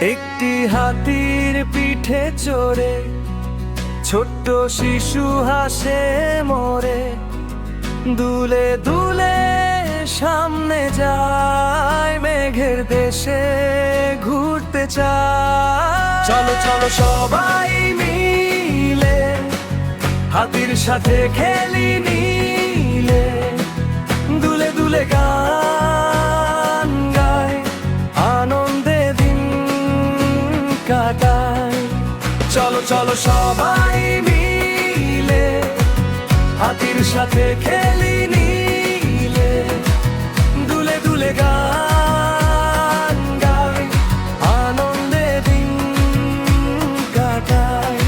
একটি হাতির পিঠে চড়ে ছোট্ট শিশু হাসে মোরে, দুলে দুলে সামনে যায়, মেঘের দেশে ঘুরতে চায়। চলো চলো সবাই মিলে হাতির সাথে খেলি নীলে, দুলে দুলে গান গায়, আনন্দে দিন কাটায়। চলো চলো সবাই মিলে হাতির সাথে খেলি নীলে, দুলে দুলে গান গায়, আনন্দে দিন কাটায়।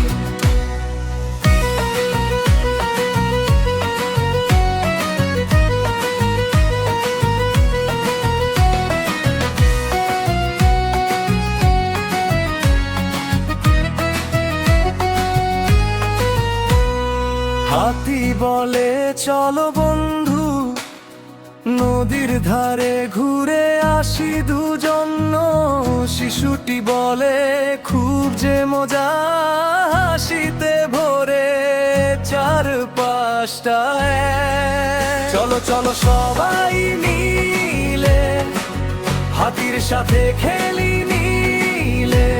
হাতি বলে চলো বন্ধু, নদীর ধারে ঘুরে আসি দুজন। শিশুটি বলে খুব যে মজা, হাসিতে ভরে চারপাশটা। চলো চলো সবাই মিলে হাতির সাথে খেলি নীলে,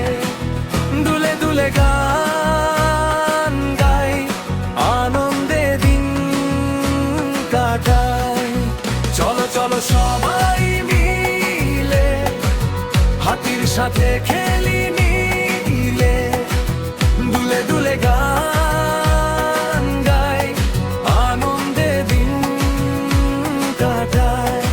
দুলে দুলে গান গাই, আনন্দে দিন কাটাই। চলো চলো সবাই মিলে হাতির সাথে খেলি নীলে, দুলে দুলে গান গাই, আনন্দে দিন কাটাই।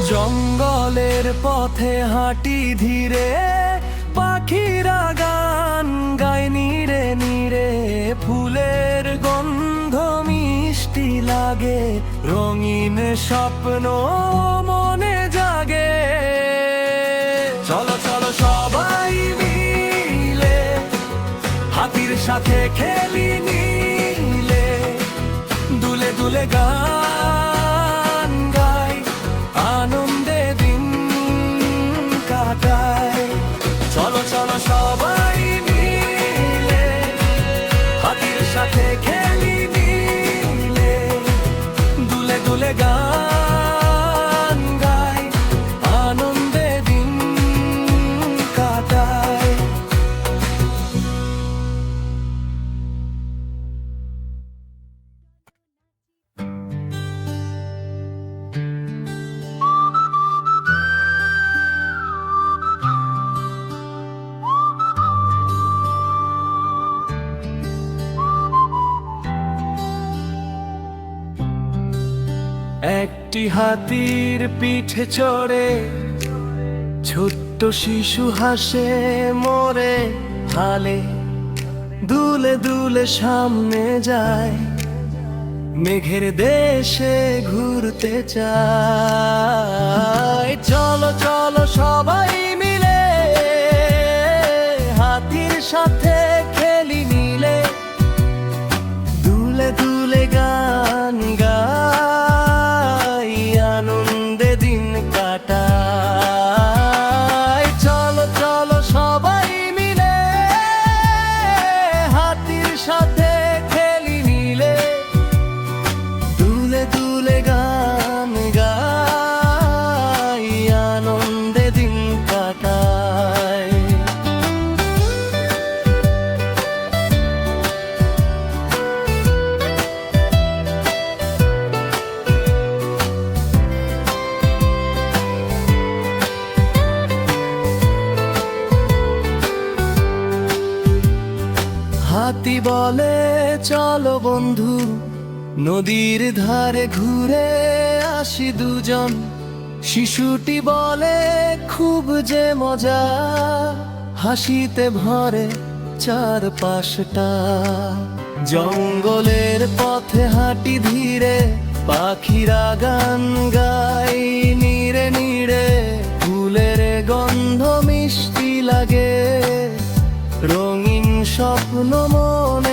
জঙ্গলের পথে হাঁটি ধীরে, পাখিরা গান গায় নীড়ে নীড়ে, ফুলের গন্ধ মিষ্টি লাগে, রঙিন স্বপ্ন মনে জাগে। চলো চলো সবাই মিলে হাতির সাথে খেলি নীলে, দুলে দুলে গান গাই, আনন্দে দিন কাটায়। চলো চলো সবাই মিলে হাতির সাথে খেলি নীলে, দুলে দুলে গান গাই, আনন্দে দিন কাটায়। একটি হাতির পিঠে চড়ে ছোট্ট শিশু হাসে মোরে, হালে দুলে দুলে সামনে যায়, মেঘের দেশে ঘুরতে চায়। চলো চলো সবাই মিলে হাতির সাথে খেলি নীলে, দুলে দুলে গান গাই, আনন্দে দিন কাটাই। চলো চলো সবাই মিলে হাতির সাথে খেলি নীলে, দুলে দুলে গান গাই, আনন্দে দিন কাটাই। হাতি বলে চলো বন্ধু, নদীর ধারে ঘুরে আসি দুজন। শিশুটি বলে খুব যে মজা, হাসিতে ভরে চারপাশটা। জঙ্গলের পথে হাঁটি ধীরে, পাখিরা গান গায় নীড়ে নীড়ে, ফুলের জাগে, রঙিন স্বপ্ন মনে